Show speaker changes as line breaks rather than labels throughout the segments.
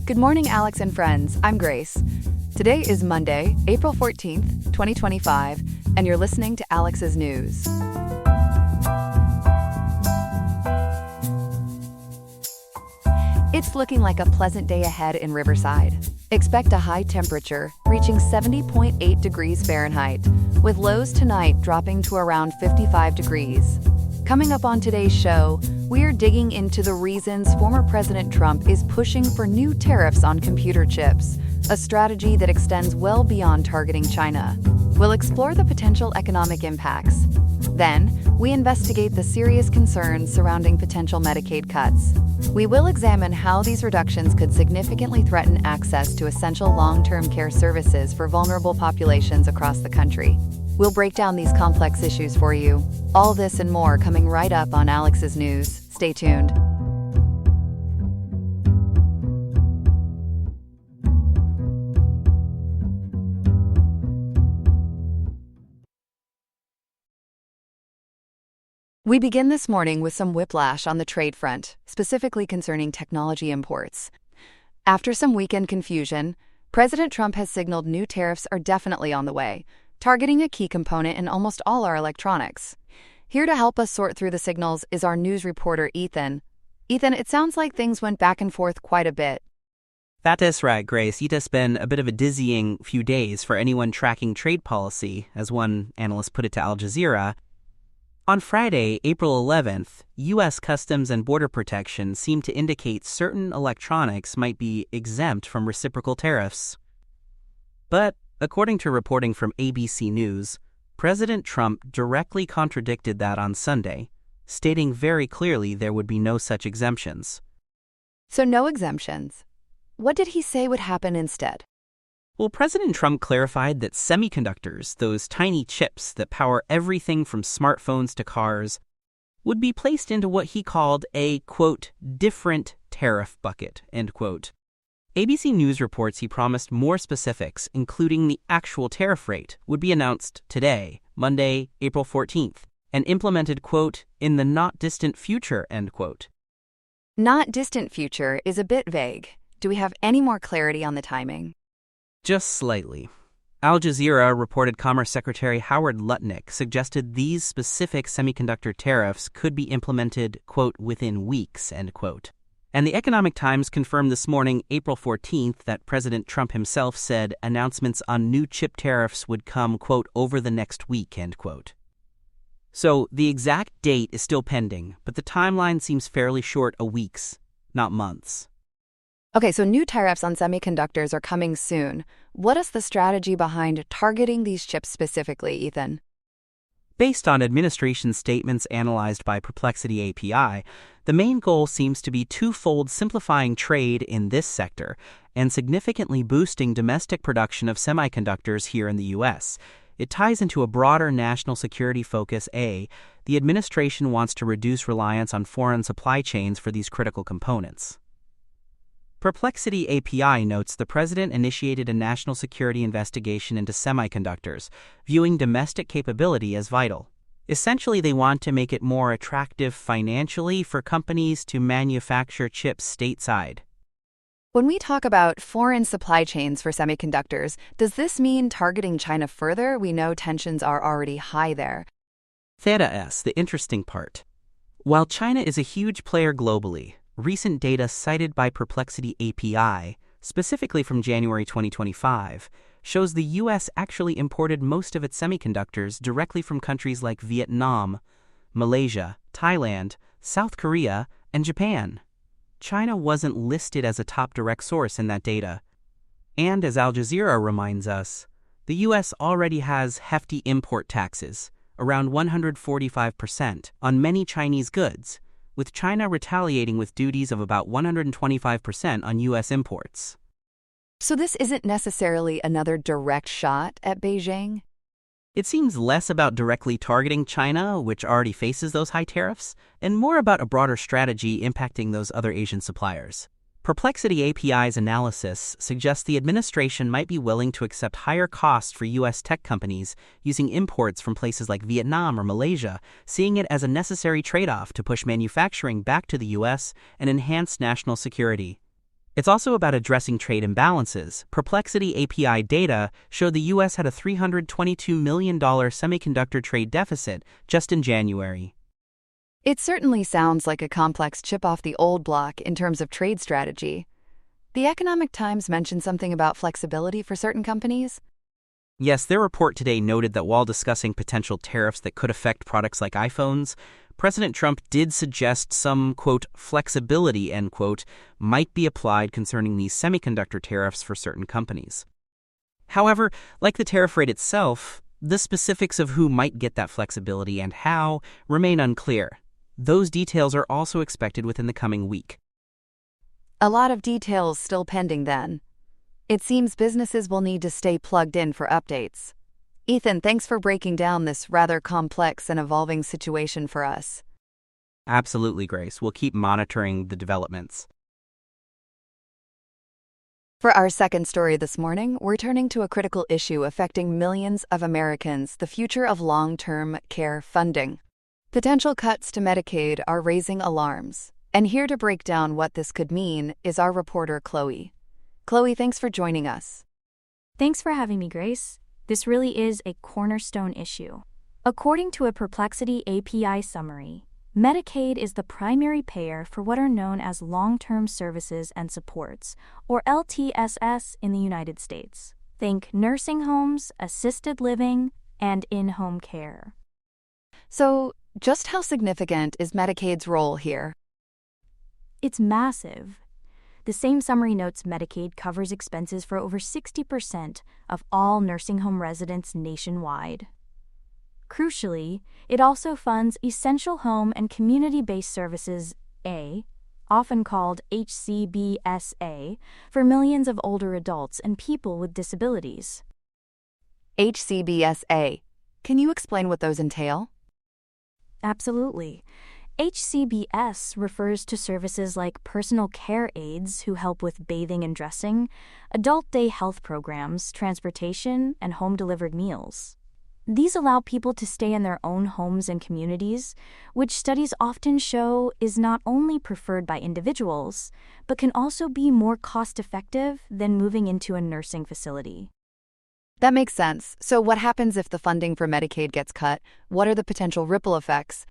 Good morning, Alex and friends. I'm Grace. Today is Monday, April 14th, 2025, and you're listening to Alex's News. It's looking like a pleasant day ahead in Riverside. Expect a high temperature reaching 70.8 degrees Fahrenheit, with lows tonight dropping to around 55 degrees. Coming up on today's show, we're digging into the reasons former President Trump is pushing for new tariffs on computer chips, a strategy that extends well beyond targeting China. We'll explore the potential economic impacts. Then, we investigate the serious concerns surrounding potential Medicaid cuts. We will examine how these reductions could significantly threaten access to essential long-term care services for vulnerable populations across the country. We'll break down these complex issues for you. All this and more coming right up on Alex's News. Stay tuned. We begin this morning with some whiplash on the trade front, specifically concerning technology imports. After some weekend confusion, President Trump has signaled new tariffs are definitely on the way, targeting a key component in almost all our electronics. Here to help us sort through the signals is our news reporter, Ethan. Ethan, it sounds like things went back and forth quite a bit.
That is right, Grace. It has been a bit of a dizzying few days for anyone tracking trade policy, as one analyst put it to Al Jazeera. On Friday, April 11th, U.S. Customs and Border Protection seemed to indicate certain electronics might be exempt from reciprocal tariffs. But, according to reporting from ABC News, President Trump directly contradicted that on Sunday, stating very clearly there would be no such exemptions.
So no exemptions. What did he say would happen instead?
Well, President Trump clarified that semiconductors, those tiny chips that power everything from smartphones to cars, would be placed into what he called a, quote, different tariff bucket, end quote. ABC News reports he promised more specifics, including the actual tariff rate, would be announced today, Monday, April 14th, and implemented, quote, in the not distant future, end quote.
Not distant future is a bit vague. Do we have any more clarity on the timing?
Just slightly. Al Jazeera reported Commerce Secretary Howard Lutnick suggested these specific semiconductor tariffs could be implemented, quote, within weeks, end quote. And the Economic Times confirmed this morning, April 14th, that President Trump himself said announcements on new chip tariffs would come, quote, over the next week, end quote. So the exact date is still pending, but the timeline seems fairly short of weeks, not months.
Okay, so new tariffs on semiconductors are coming soon. What is the strategy behind targeting these chips specifically, Ethan?
Based on administration statements analyzed by Perplexity API, the main goal seems to be twofold: simplifying trade in this sector and significantly boosting domestic production of semiconductors here in the U.S. It ties into a broader national security focus. The administration wants to reduce reliance on foreign supply chains for these critical components. Perplexity API notes the president initiated a national security investigation into semiconductors, viewing domestic capability as vital. Essentially, they want to make it more attractive financially for companies to manufacture chips stateside.
When we talk about foreign supply chains for semiconductors, does this mean targeting China further? We know tensions are already high there.
That's the interesting part. While China is a huge player globally, recent data cited by Perplexity API, specifically from January 2025, shows the U.S. actually imported most of its semiconductors directly from countries like Vietnam, Malaysia, Thailand, South Korea, and Japan. China wasn't listed as a top direct source in that data. And as Al Jazeera reminds us, the U.S. already has hefty import taxes, around 145%, on many Chinese goods, with China retaliating with duties of about 125% on U.S. imports.
So this isn't necessarily another direct shot at Beijing?
It seems less about directly targeting China, which already faces those high tariffs, and more about a broader strategy impacting those other Asian suppliers. Perplexity API's analysis suggests the administration might be willing to accept higher costs for U.S. tech companies using imports from places like Vietnam or Malaysia, seeing it as a necessary trade-off to push manufacturing back to the U.S. and enhance national security. It's also about addressing trade imbalances. Perplexity API data show the U.S. had a $322 million semiconductor trade deficit just in January.
It certainly sounds like a complex chip off the old block in terms of trade strategy. The Economic Times mentioned something about flexibility for certain companies.
Yes, their report today noted that while discussing potential tariffs that could affect products like iPhones, President Trump did suggest some, quote, flexibility, end quote, might be applied concerning these semiconductor tariffs for certain companies. However, like the tariff rate itself, the specifics of who might get that flexibility and how remain unclear. Those details are also expected within the coming week.
A lot of details still pending then. It seems businesses will need to stay plugged in for updates. Ethan, thanks for breaking down this rather complex and evolving situation for us.
Absolutely, Grace. We'll keep monitoring the developments.
For our second story this morning, we're turning to a critical issue affecting millions of Americans, the future of long-term care funding. Potential cuts to Medicaid are raising alarms. And here to break down what this could mean is our reporter, Chloe. Chloe, thanks for joining us.
Thanks for having me, Grace. This really is a cornerstone issue. According to a Perplexity API summary, Medicaid is the primary payer for what are known as long-term services and supports, or LTSS, in the United States. Think nursing homes, assisted living, and in-home care.
So, just how significant is Medicaid's role here?
It's massive. The same summary notes Medicaid covers expenses for over 60% of all nursing home residents nationwide. Crucially, it also funds essential home and community-based services A, often called HCBSA, for millions of older adults and people with disabilities.
HCBSA. Can you explain what those entail?
Absolutely. HCBS refers to services like personal care aides who help with bathing and dressing, adult day health programs, transportation, and home-delivered meals. These allow people to stay in their own homes and communities, which studies often show is not only preferred by individuals, but can also be more cost-effective than moving into a nursing facility.
That makes sense. So what happens if the funding for Medicaid gets cut? What are the potential ripple effects?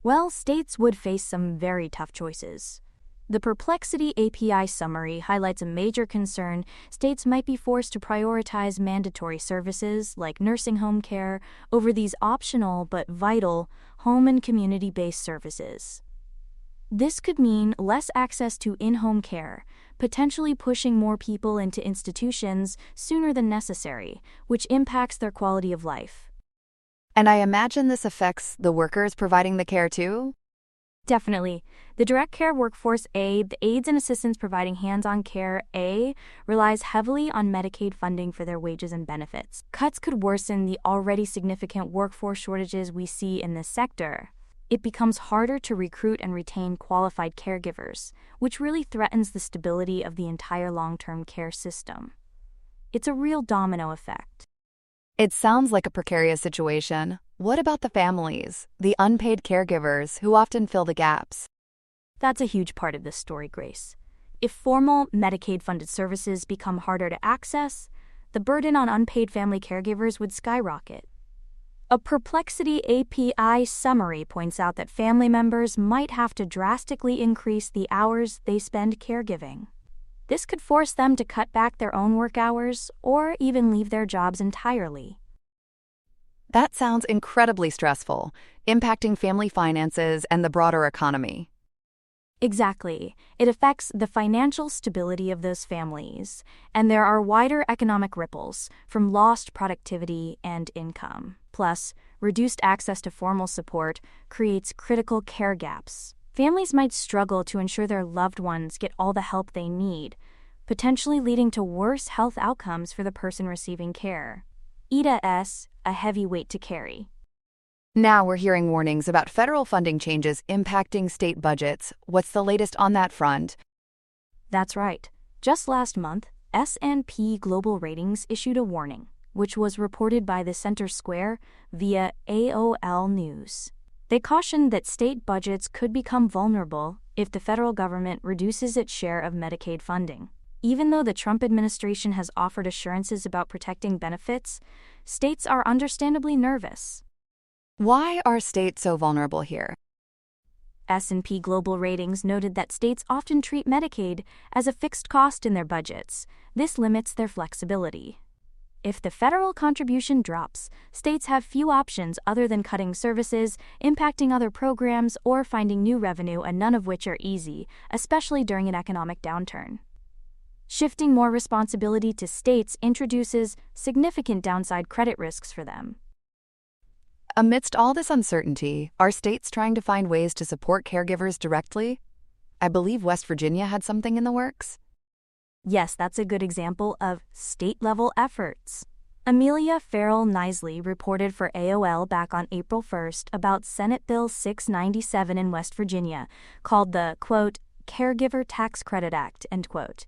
Well, states would face some very tough choices. The Perplexity API summary highlights a major concern: states might be forced to prioritize mandatory services like nursing home care over these optional but vital home and community-based services. This could mean less access to in-home care, potentially pushing more people into institutions sooner than necessary, which impacts their quality of life.
And I imagine this affects the workers providing the care too?
Definitely. The direct care workforce A, the aides and assistants providing hands-on care A, relies heavily on Medicaid funding for their wages and benefits. Cuts could worsen the already significant workforce shortages we see in this sector. It becomes harder to recruit and retain qualified caregivers, which really threatens the stability of the entire long-term care system. It's a real domino effect.
It sounds like a precarious situation. What about the families, the unpaid caregivers who often fill the gaps?
That's a huge part of this story, Grace. If formal Medicaid-funded services become harder to access, the burden on unpaid family caregivers would skyrocket. A Perplexity API summary points out that family members might have to drastically increase the hours they spend caregiving. This could force them to cut back their own work hours or even leave their jobs entirely.
That sounds incredibly stressful, impacting family finances and the broader economy.
Exactly. It affects the financial stability of those families, and there are wider economic ripples from lost productivity and income. Plus, reduced access to formal support creates critical care gaps. Families might struggle to ensure their loved ones get all the help they need, potentially leading to worse health outcomes for the person receiving care. EDA-S, a heavy weight to carry.
Now we're hearing warnings about federal funding changes impacting state budgets. What's the latest on that front?
That's right. Just last month, S&P Global Ratings issued a warning, which was reported by the Center Square via AOL News. They cautioned that state budgets could become vulnerable if the federal government reduces its share of Medicaid funding. Even though the Trump administration has offered assurances about protecting benefits, states are understandably nervous.
Why are states so vulnerable here?
S&P Global Ratings noted that states often treat Medicaid as a fixed cost in their budgets. This limits their flexibility. If the federal contribution drops, states have few options other than cutting services, impacting other programs, or finding new revenue, and none of which are easy, especially during an economic downturn. Shifting more responsibility to states introduces significant downside credit risks for them.
Amidst all this uncertainty, are states trying to find ways to support caregivers directly? I believe West Virginia had something in the works.
Yes, that's a good example of state-level efforts. Amelia Farrell Nisley reported for AOL back on April 1st about Senate Bill 697 in West Virginia, called the, quote, Caregiver Tax Credit Act, end quote.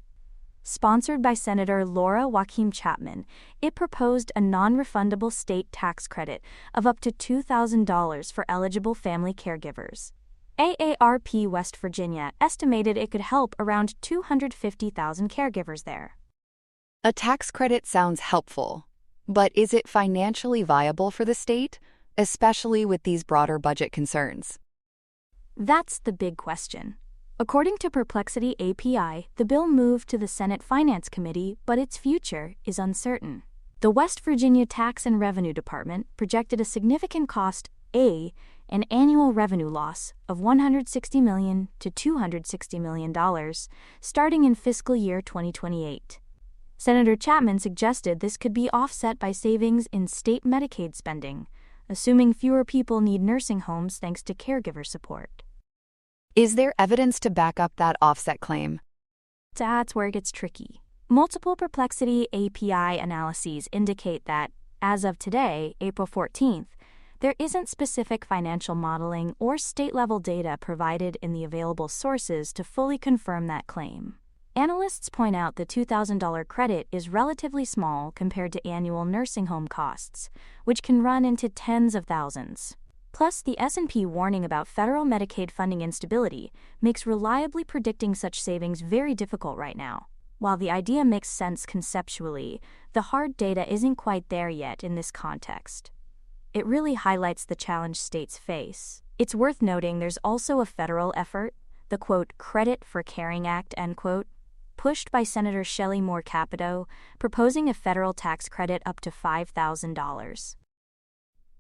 Sponsored by Senator Laura Joachim Chapman, it proposed a non-refundable state tax credit of up to $2,000 for eligible family caregivers. AARP West Virginia estimated it could help around 250,000 caregivers there.
A tax credit sounds helpful, but is it financially viable for the state, especially with these broader budget concerns?
That's the big question. According to Perplexity API, the bill moved to the Senate Finance Committee, but its future is uncertain. The West Virginia Tax and Revenue Department projected a significant cost, an annual revenue loss of $160 million to $260 million, starting in fiscal year 2028. Senator Chapman suggested this could be offset by savings in state Medicaid spending, assuming fewer people need nursing homes thanks to caregiver support.
Is there evidence to back up that offset claim?
That's where it gets tricky. Multiple Perplexity API analyses indicate that, as of today, April 14th, there isn't specific financial modeling or state-level data provided in the available sources to fully confirm that claim. Analysts point out the $2,000 credit is relatively small compared to annual nursing home costs, which can run into tens of thousands. Plus, the S&P warning about federal Medicaid funding instability makes reliably predicting such savings very difficult right now. While the idea makes sense conceptually, the hard data isn't quite there yet in this context. It really highlights the challenge states face. It's worth noting there's also a federal effort, the quote, Credit for Caring Act, end quote, pushed by Senator Shelley Moore Capito, proposing a federal tax credit up to $5,000.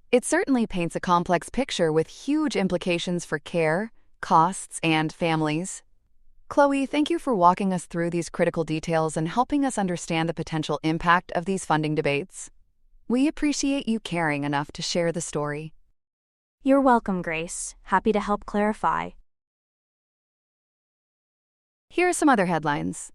It certainly paints a complex picture with huge implications for care, costs, and families. Chloe, thank you for walking us through these critical details and helping us understand the potential impact of these funding debates. We appreciate you caring enough to share the story.
You're welcome, Grace. Happy to help clarify.
Here are some other headlines.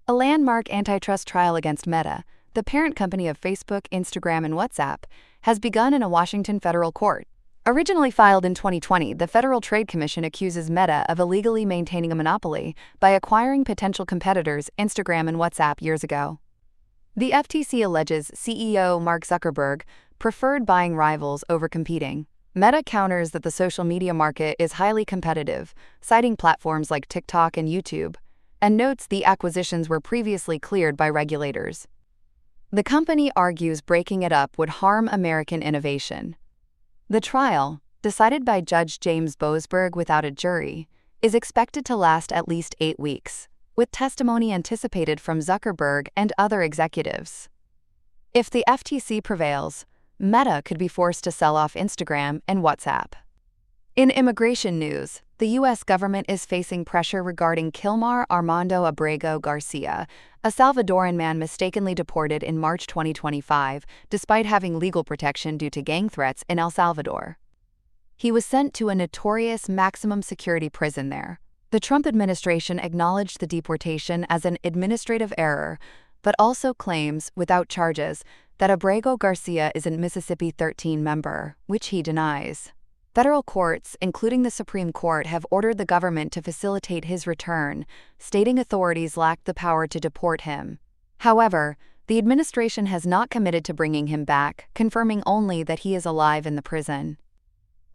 A landmark antitrust trial against Meta, the parent company of Facebook, Instagram, and WhatsApp, has begun in a Washington federal court. Originally filed in 2020, the Federal Trade Commission accuses Meta of illegally maintaining a monopoly by acquiring potential competitors Instagram and WhatsApp years ago. The FTC alleges CEO Mark Zuckerberg preferred buying rivals over competing. Meta counters that the social media market is highly competitive, citing platforms like TikTok and YouTube, and notes the acquisitions were previously cleared by regulators. The company argues breaking it up would harm American innovation. The trial, decided by Judge James Boasberg without a jury, is expected to last at least 8 weeks, with testimony anticipated from Zuckerberg and other executives. If the FTC prevails, Meta could be forced to sell off Instagram and WhatsApp. In immigration news, the U.S. government is facing pressure regarding Kilmar Armando Abrego Garcia, a Salvadoran man mistakenly deported in March 2025, despite having legal protection due to gang threats in El Salvador. He was sent to a notorious maximum security prison there. The Trump administration acknowledged the deportation as an administrative error, but also claims, without charges, that Abrego Garcia is a Mississippi 13 member, which he denies. Federal courts, including the Supreme Court, have ordered the government to facilitate his return, stating authorities lacked the power to deport him. However, the administration has not committed to bringing him back, confirming only that he is alive in the prison.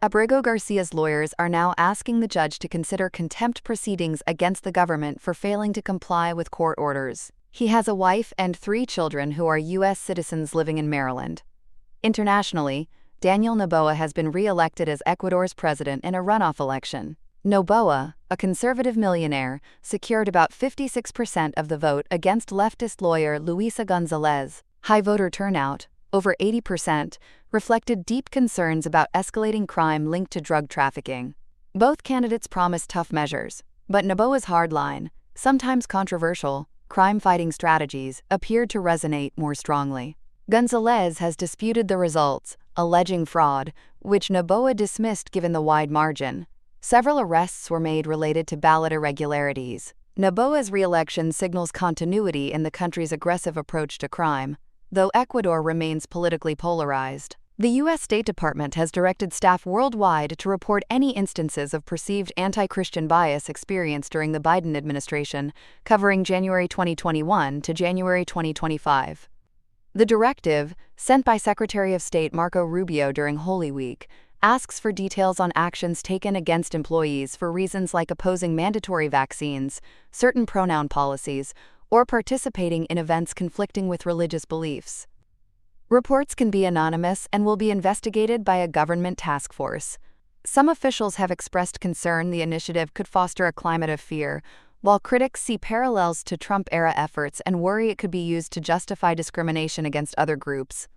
Abrego Garcia's lawyers are now asking the judge to consider contempt proceedings against the government for failing to comply with court orders. He has a wife and 3 children who are U.S. citizens living in Maryland. Internationally, Daniel Noboa has been re-elected as Ecuador's president in a runoff election. Noboa, a conservative millionaire, secured about 56% of the vote against leftist lawyer Luisa Gonzalez. High voter turnout, over 80%, reflected deep concerns about escalating crime linked to drug trafficking. Both candidates promised tough measures, but Noboa's hardline, sometimes controversial, crime-fighting strategies appeared to resonate more strongly. Gonzalez has disputed the results, alleging fraud, which Noboa dismissed given the wide margin. Several arrests were made related to ballot irregularities. Noboa's re-election signals continuity in the country's aggressive approach to crime, though Ecuador remains politically polarized. The U.S. State Department has directed staff worldwide to report any instances of perceived anti-Christian bias experienced during the Biden administration, covering January 2021 to January 2025. The directive, sent by Secretary of State Marco Rubio during Holy Week, asks for details on actions taken against employees for reasons like opposing mandatory vaccines, certain pronoun policies, or participating in events conflicting with religious beliefs. Reports can be anonymous and will be investigated by a government task force. Some officials have expressed concern the initiative could foster a climate of fear, while critics see parallels to Trump-era efforts and worry it could be used to justify discrimination against other groups.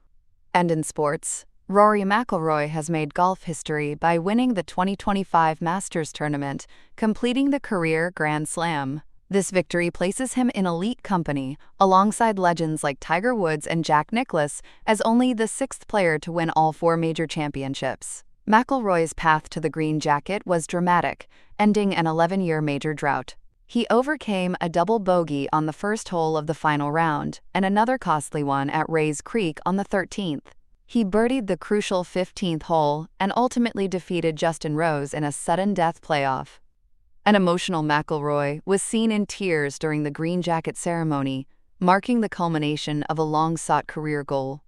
And in sports, Rory McIlroy has made golf history by winning the 2025 Masters tournament, completing the career Grand Slam. This victory places him in elite company, alongside legends like Tiger Woods and Jack Nicklaus, as only the 6th player to win all 4 major championships. McIlroy's path to the green jacket was dramatic, ending an 11-year major drought. He overcame a double bogey on the first hole of the final round, and another costly one at Rays Creek on the 13th. He birdied the crucial 15th hole and ultimately defeated Justin Rose in a sudden death playoff. An emotional McIlroy was seen in tears during the green jacket ceremony, marking the culmination of a long-sought career goal.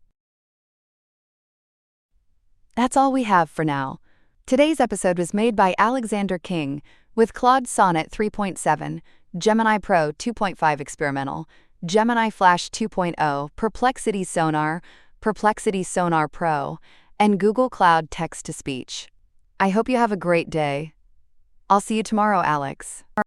That's all we have for now. Today's episode was made by Alexander King, with Claude Sonnet 3.7, Gemini Pro 2.5 Experimental, Gemini Flash 2.0, Perplexity Sonar Pro, and Google Cloud Text-to-Speech. I hope you have a great day. I'll see you tomorrow, Alex.